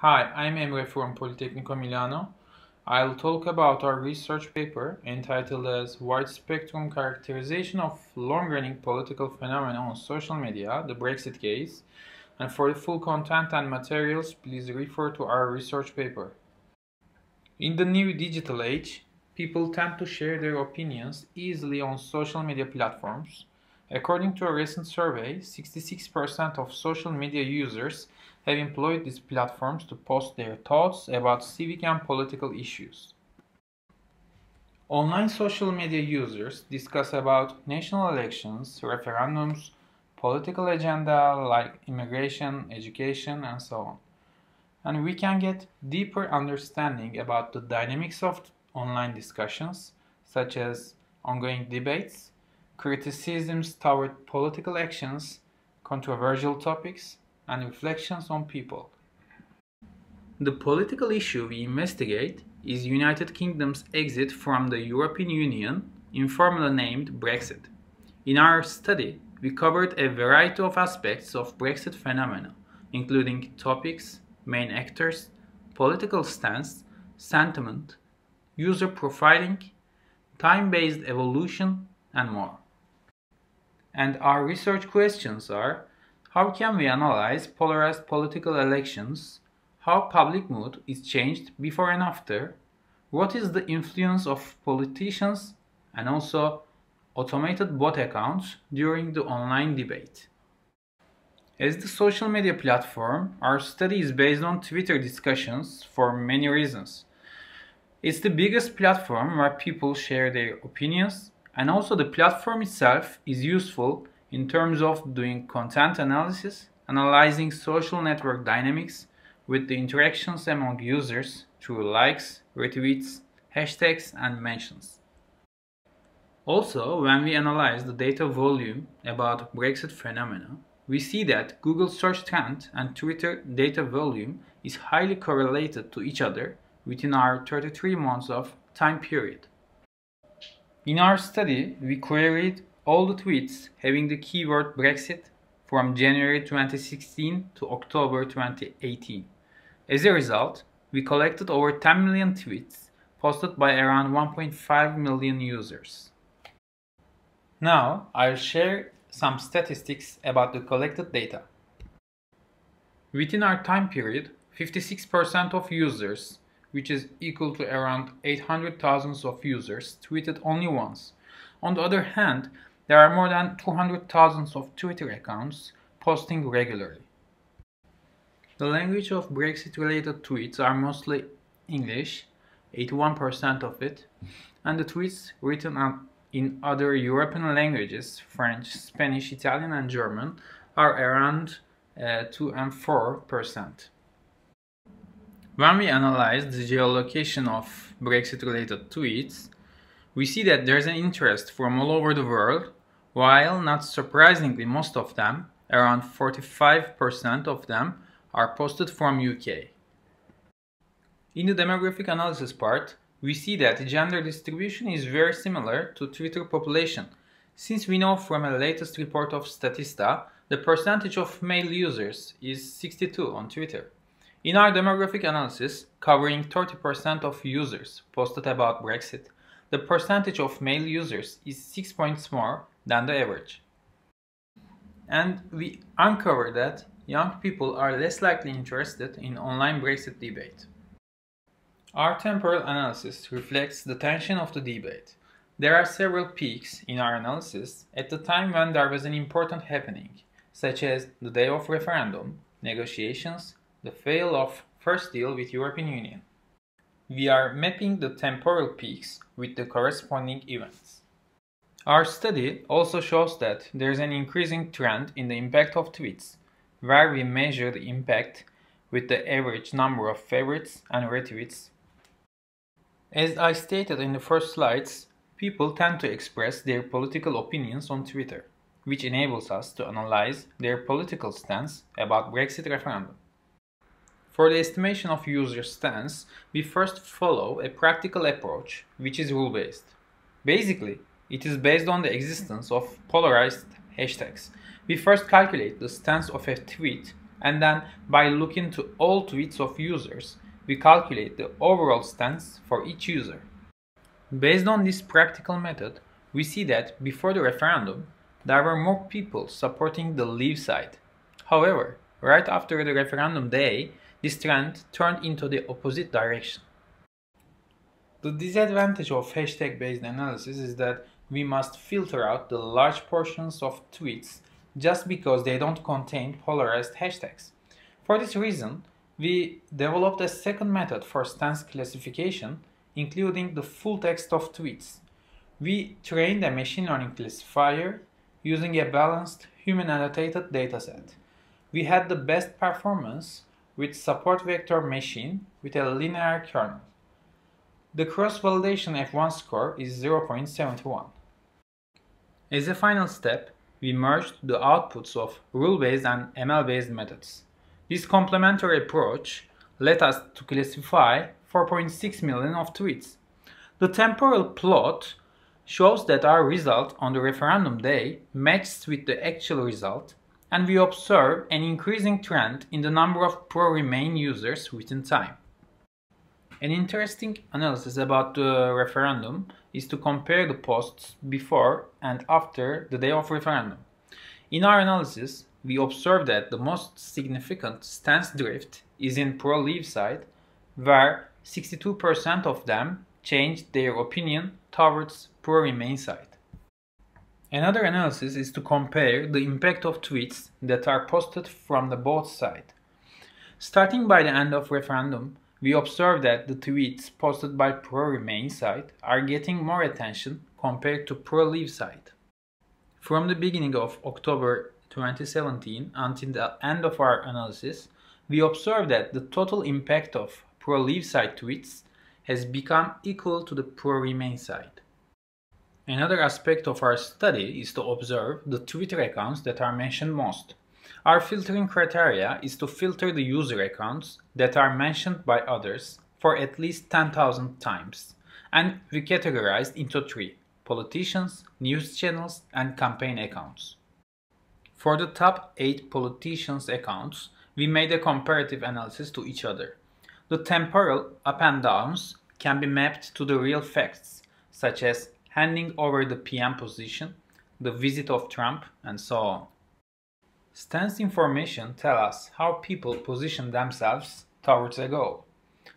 Hi, I'm Emre from Politecnico Milano. I'll talk about our research paper entitled as Wide Spectrum Characterization of Long-Running Political Phenomena on Social Media, the Brexit Case. And for the full content and materials, please refer to our research paper. In the new digital age, people tend to share their opinions easily on social media platforms. According to a recent survey, 66% of social media users have employed these platforms to post their thoughts about civic and political issues. Online social media users discuss about national elections, referendums, political agenda like immigration, education, and so on. And we can get deeper understanding about the dynamics of online discussions, such as ongoing debates, criticisms toward political actions, controversial topics, and reflections on people. The political issue we investigate is United Kingdom's exit from the European Union, informally named Brexit. In our study, we covered a variety of aspects of Brexit phenomena, including topics, main actors, political stance, sentiment, user profiling, time-based evolution, and more. And our research questions are: how can we analyze polarized political elections? How public mood is changed before and after? What is the influence of politicians and also automated bot accounts during the online debate? As the social media platform, our study is based on Twitter discussions for many reasons. It's the biggest platform where people share their opinions, and also the platform itself is useful in terms of doing content analysis, analyzing social network dynamics with the interactions among users through likes, retweets, hashtags, and mentions. Also, when we analyze the data volume about Brexit phenomena, we see that Google search trend and Twitter data volume is highly correlated to each other within our 33 months of time period. In our study, we queried all the tweets having the keyword Brexit from January 2016 to October 2018. As a result, we collected over 10 million tweets posted by around 1.5 million users. Now, I'll share some statistics about the collected data. Within our time period, 56% of users, which is equal to around 800,000 of users, tweeted only once. On the other hand, there are more than 200,000 of Twitter accounts posting regularly. The language of Brexit-related tweets are mostly English, 81% of it, and the tweets written in other European languages, French, Spanish, Italian, and German, are around 2 and 4%. When we analyze the geolocation of Brexit-related tweets, we see that there's an interest from all over the world, while not surprisingly most of them, around 45% of them, are posted from UK. In the demographic analysis part, we see that the gender distribution is very similar to Twitter population, since we know from a latest report of Statista the percentage of male users is 62 on Twitter. In our demographic analysis, covering 30% of users posted about Brexit, the percentage of male users is 6 points more than the average. And we uncover that young people are less likely interested in online Brexit debate. Our temporal analysis reflects the tension of the debate. There are several peaks in our analysis at the time when there was an important happening, such as the day of referendum, negotiations, the fail of first deal with European Union. We are mapping the temporal peaks with the corresponding events. Our study also shows that there is an increasing trend in the impact of tweets, where we measure the impact with the average number of favorites and retweets. As I stated in the first slides, people tend to express their political opinions on Twitter, which enables us to analyze their political stance about Brexit referendum. For the estimation of user stance, we first follow a practical approach, which is rule-based. Basically, it is based on the existence of polarized hashtags. We first calculate the stance of a tweet And then, by looking to all tweets of users, we calculate the overall stance for each user. Based on this practical method, we see that before the referendum, there were more people supporting the Leave side. However, right after the referendum day, this trend turned into the opposite direction. The disadvantage of hashtag-based analysis is that we must filter out the large portions of tweets just because they don't contain polarized hashtags. For this reason, we developed a second method for stance classification, including the full text of tweets. We trained a machine learning classifier using a balanced human-annotated dataset. We had the best performance with support vector machine with a linear kernel. The cross-validation F1 score is 0.71. As a final step, we merged the outputs of rule-based and ML-based methods. This complementary approach led us to classify 4.6 million of tweets. The temporal plot shows that our result on the referendum day matches with the actual result, and we observe an increasing trend in the number of pro-Remain users within time. An interesting analysis about the referendum is to compare the posts before and after the day of referendum. In our analysis, we observe that the most significant stance drift is in pro-Leave side, where 62% of them changed their opinion towards pro-Remain side. Another analysis is to compare the impact of tweets that are posted from the both sides. Starting by the end of referendum, we observe that the tweets posted by pro-Remain side are getting more attention compared to pro-Leave side. From the beginning of October 2017 until the end of our analysis, we observe that the total impact of pro-Leave side tweets has become equal to the pro-Remain side. Another aspect of our study is to observe the Twitter accounts that are mentioned most. Our filtering criteria is to filter the user accounts that are mentioned by others for at least 10,000 times, and we categorized into three: politicians, news channels, and campaign accounts. For the top 8 politicians' accounts, we made a comparative analysis to each other. The temporal up and downs can be mapped to the real facts, such as handing over the PM position, the visit of Trump, and so on. Stance information tell us how people position themselves towards a goal.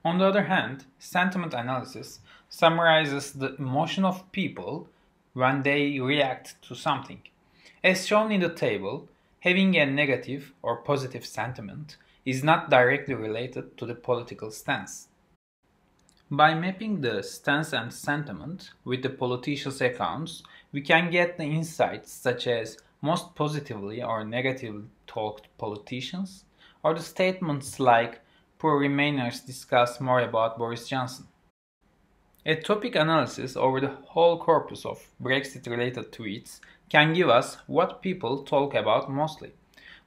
On the other hand, sentiment analysis summarizes the emotion of people when they react to something. As shown in the table, having a negative or positive sentiment is not directly related to the political stance. By mapping the stance and sentiment with the politicians' accounts, we can get the insights such as most positively or negatively talked politicians, or the statements like pro-Remainers discuss more about Boris Johnson. A topic analysis over the whole corpus of Brexit-related tweets can give us what people talk about mostly.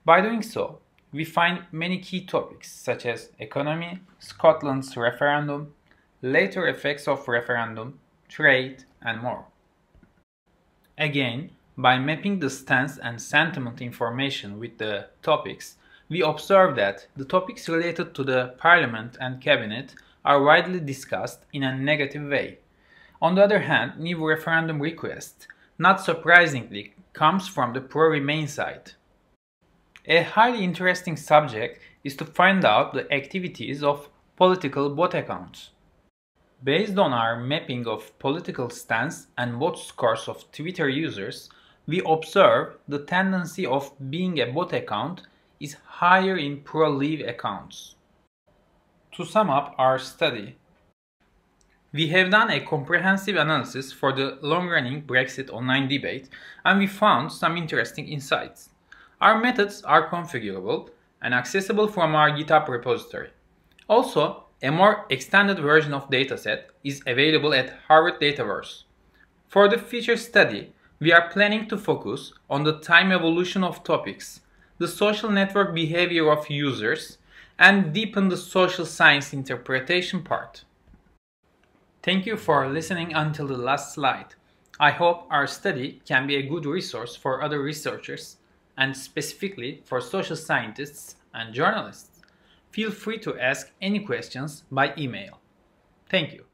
By doing so, we find many key topics such as economy, Scotland's referendum, later effects of referendum, trade, and more. Again, by mapping the stance and sentiment information with the topics, we observe that the topics related to the Parliament and Cabinet are widely discussed in a negative way. On the other hand, new referendum request, not surprisingly, comes from the pro-Remain side. A highly interesting subject is to find out the activities of political bot accounts. Based on our mapping of political stance and bot scores of Twitter users, we observe the tendency of being a bot account is higher in pro-Leave accounts. To sum up our study, we have done a comprehensive analysis for the long-running Brexit online debate, and we found some interesting insights. Our methods are configurable and accessible from our GitHub repository. Also, a more extended version of dataset is available at Harvard Dataverse. For the future study, we are planning to focus on the time evolution of topics, the social network behavior of users, and deepen the social science interpretation part. Thank you for listening until the last slide. I hope our study can be a good resource for other researchers and specifically for social scientists and journalists. Feel free to ask any questions by email. Thank you.